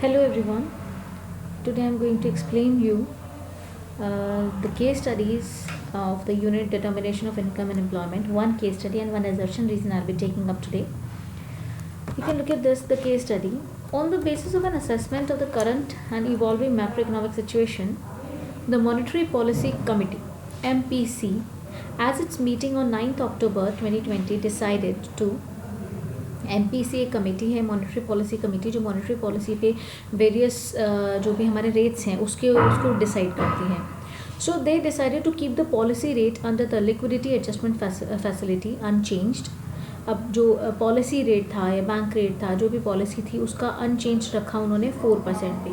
Hello everyone. Today I'm going to explain you the case studies of the unit determination of income and employment. One case study and one assertion reason I'll be taking up today. You can look at this, the case study. On the basis of an assessment of the current and evolving macroeconomic situation, the Monetary Policy Committee MPC, as its meeting on 9th October 2020 decided to MPC एक committee है, monetary policy committee, जो monetary policy पे various जो भी हमारे rates हैं उसको decide करती हैं. So they decided to keep the policy rate under the liquidity adjustment facility unchanged. अब जो पॉलिसी रेट था या बैंक रेट था, जो भी पॉलिसी थी उसका अनचेंज रखा उन्होंने 4% पे.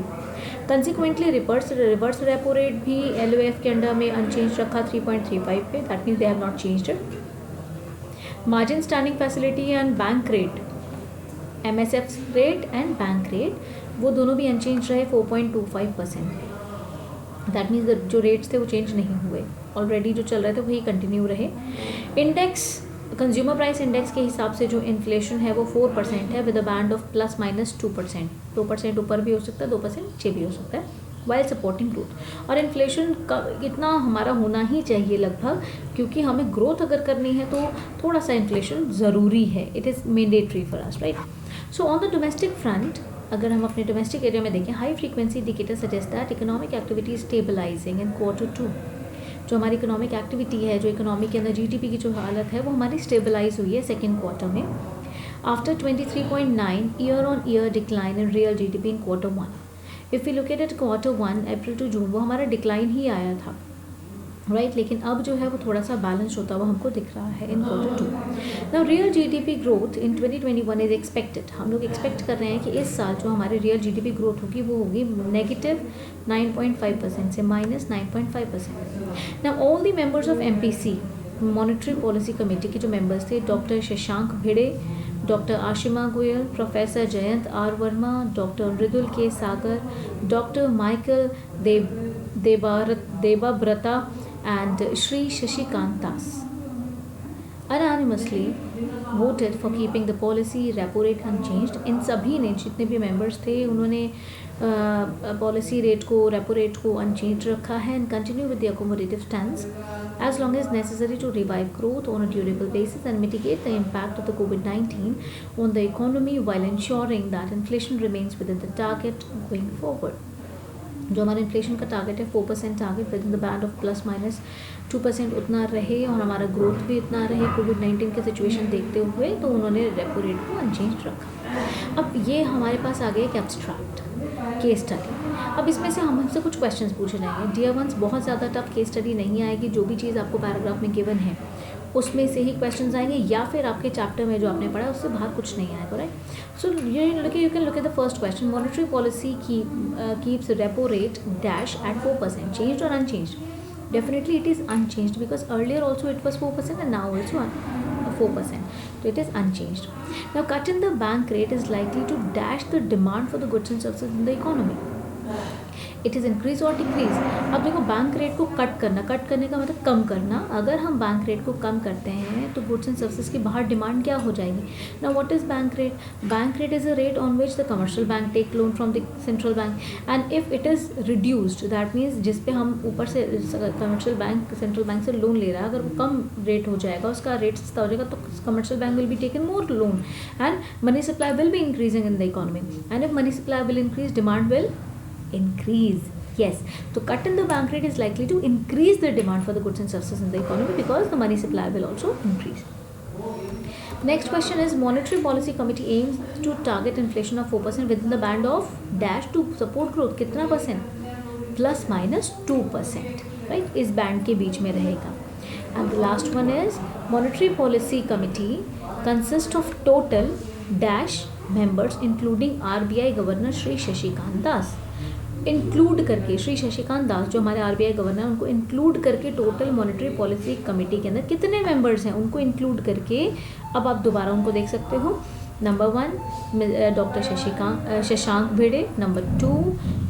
कंसिक्वेंटली रिवर्स रेपो रेट भी LOF के अंडर में अनचेंज रखा 3.35 पे. That means they have not changed it. Margin standing facility and bank rate, MSF rate and bank rate, वो दोनों भी अनचेंज रहे 4.25%. दैट मीन्स जो रेट्स थे वो चेंज नहीं हुए, ऑलरेडी जो चल रहे थे वही कंटिन्यू रहे. इंडेक्स, कंज्यूमर प्राइस इंडेक्स के हिसाब से जो इन्फ्लेशन है वो 4% है, विद अ बैंड ऑफ ±2%. 2% ऊपर भी हो सकता है, 2% नीचे भी हो सकता है, वाइल सपोर्टिंग ग्रोथ. और इन्फ्लेशन का इतना हमारा होना ही चाहिए लगभग, क्योंकि हमें ग्रोथ अगर करनी है तो थोड़ा सा इन्फ्लेशन ज़रूरी है. It is mandatory for us, right. So on the domestic front, अगर हम अपने डोमेस्टिक एरिया में देखें, high frequency indicator suggest that economic activity stabilising in Q2. जो हमारी इकोनॉमिक एक्टिविटी है, जो इकोनॉमी के अंदर GDP की जो हालत है वो हमारी स्टेबलाइज हुई है सेकेंड क्वार्टर में, after 23.9 year on year decline in real GDP in Q1. If we locate at Q1 April to June, वो हमारा डिक्लाइन ही आया था, राइट. लेकिन अब जो है वो थोड़ा सा बैलेंस होता हुआ हमको दिख रहा है इन Q2. Now real GDP growth in 2021 is expected. हम लोग एक्सपेक्ट कर रहे हैं कि इस साल जो हमारी रियल GDP ग्रोथ होगी वो होगी -9.5% से -9.5%. Now all the members of MPC, monetary policy committee के जो मेंबर्स थे, doctor Shashank Bhide, doctor Ashima Goyal, professor Jayant R Varma, doctor Mridul K Sagar, doctor Michael Debabrata and Shri Shashikant Das, unanimously voted for keeping the policy repo rate unchanged. इन सभी ने, जितने भी members थे, उन्होंने policy rate को, रेपो रेट को अनचेंज रखा है and continue with the accommodative stance as long as necessary to revive growth on a durable basis and mitigate the impact of the COVID-19 on the economy while ensuring that inflation remains within the target going forward. जो हमारा inflation का target है 4% target, with in the band of ±2% उतना रहे और हमारा growth भी इतना रहे कोविड-19 की सिचुएशन देखते हुए, तो उन्होंने रेपो रेट को अनचेंज रखा. अब ये हमारे पास आ गया एक एब्स्ट्रैक्ट केस स्टडी. अब इसमें से हमसे कुछ क्वेश्चंस पूछे जाएंगे. डियर वंस, बहुत ज़्यादा टफ केस स्टडी नहीं आएगी. जो भी चीज़ आपको पैराग्राफ में गिवन है उसमें से ही क्वेश्चंस आएंगे, या फिर आपके चैप्टर में जो आपने पढ़ा है उससे बाहर कुछ नहीं आएगा, right. So you can look at the first question. Monetary policy keeps repo rate dash at 4%, changed और unchanged? Definitely it is unchanged, because earlier also it was 4% and now also 4%. So it is unchanged. Now cut in the bank rate is likely to dash the demand for the goods and services in the economy. It is increase और decrease. अब देखो, bank rate को cut करने का मतलब कम करना. अगर हम बैंक रेट को कम करते हैं तो गुड्स एंड सर्विसेज की बाहर डिमांड क्या हो जाएगी. Now what is bank rate? Bank rate is a rate on which the commercial bank take loan from the central bank, and if it is reduced, that means जिस पे हम ऊपर से कमर्शियल बैंक, सेंट्रल बैंक से loan ले रहा है, अगर वो कम रेट हो जाएगा, उसका रेट सस्ता हो जाएगा, तो commercial bank will be taken more loan and money supply will be increasing in the economy, and if money supply will increase, demand will increase. Yes, so cut in the bank rate is likely to increase the demand for the goods and services in the economy, because the money supply will also increase. Next question is, monetary policy committee aims to target inflation of 4% within the band of dash to support growth. कितना percent? ±2%, right? इस band के बीच में रहेगा. And the last one is, monetary policy committee consists of total dash members including RBI Governor Shri Shashikant Das. Include करके, श्री शशिकांत दास जो हमारे RBI governor हैं, उनको इंक्लूड करके टोटल मॉनेटरी पॉलिसी कमेटी के अंदर कितने मेंबर्स हैं उनको इंक्लूड करके, अब आप दोबारा उनको देख सकते हो. Number 1 doctor Shashank Bhide, number 2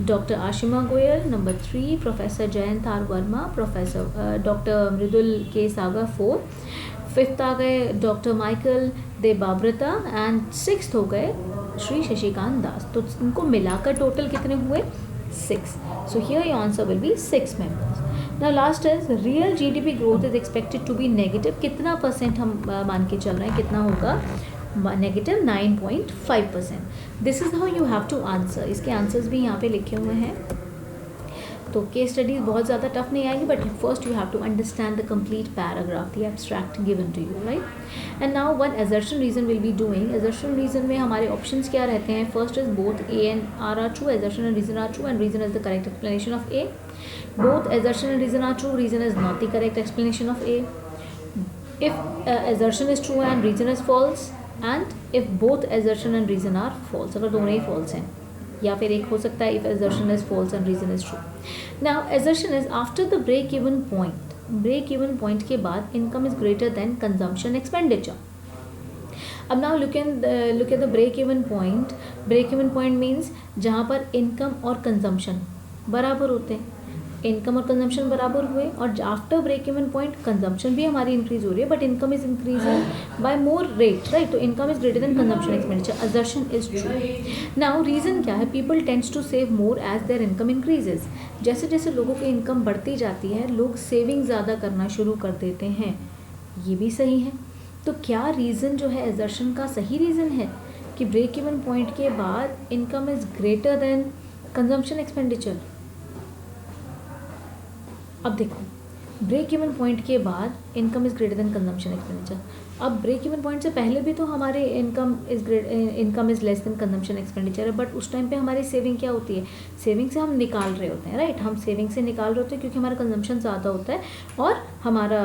doctor Ashima Goyal, number 3 professor Jayant R Varma, professor doctor Mridul K Sagar, 4, 5th आ गए डॉक्टर माइकल देबाब्रता, एंड 6th हो गए श्री शशिकांत दास, तो इनको मिलाकर टोटल कितने हुए 6. So here your answer will be 6 members. Now last is real GDP growth is expected to be negative. कितना percent हम मान के चल रहे हैं, कितना होगा, negative 9.5%. This is how you have to answer. इसके आंसर्स भी यहाँ पे लिखे हुए हैं. तो केस स्टडीज बहुत ज़्यादा टफ नहीं आएगी, but first you have to understand the complete paragraph, the abstract given to you, right. And now one assertion reason will be doing. assertion reason में हमारे ऑप्शंस क्या रहते हैं. First is both A and R are true, assertion and reason are true, and reason is the correct explanation of A. Both assertion and reason are true, reason is not the correct explanation of A. If assertion is true and reason is false, and if both assertion and reason are false, अगर दोनों ही false हैं, या फिर एक हो सकता है if assertion is false and reason is true. Now assertion is after the break even point. break even point के बाद income is greater than consumption expenditure. अब now look at the break even point. break even point means जहाँ पर income और consumption बराबर होते हैं. Income और कंजम्पशन बराबर हुए, और after break even point consumption भी हमारी इंक्रीज हो रही है, but income is increasing by more rate, right. तो income is greater than consumption expenditure. Assertion is true. Now reason क्या है. People tends to save more as their income increases. जैसे जैसे लोगों की इनकम बढ़ती जाती है, लोग सेविंग ज़्यादा करना शुरू कर देते हैं. ये भी सही है. तो क्या रीज़न जो है असर्शन का सही रीज़न है कि ब्रेक इवन पॉइंट के बाद income is greater than consumption expenditure. अब देखो, ब्रेक इवन पॉइंट के बाद income is greater than consumption expenditure. अब ब्रेक इवन पॉइंट से पहले भी तो हमारे income is less than consumption expenditure है, बट उस टाइम पे हमारी सेविंग क्या होती है. सेविंग से हम निकाल रहे होते हैं, राइट. हम सेविंग से निकाल रहे होते हैं क्योंकि हमारा कंजम्पशन ज़्यादा होता है और हमारा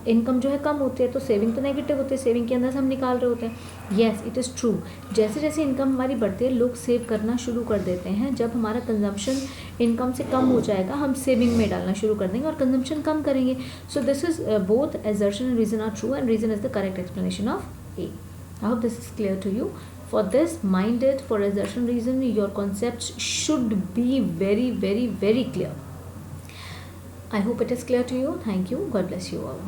इनकम जो है कम होती है, तो सेविंग तो नेगेटिव होती है, सेविंग के अंदर से हम निकाल रहे होते हैं. Yes, it is true. जैसे जैसे इनकम हमारी बढ़ती है, लोग सेव करना शुरू कर देते हैं. जब हमारा कंजम्पशन इनकम से कम हो जाएगा, हम सेविंग में डालना शुरू कर देंगे और कंजम्पशन कम करेंगे. So this is both assertion and reason are true, and reason is the correct explanation of A. I hope this is clear to you. For this, minded for assertion reason, your concepts should be very, very, very clear. I hope it is clear to you. Thank you. God bless you all.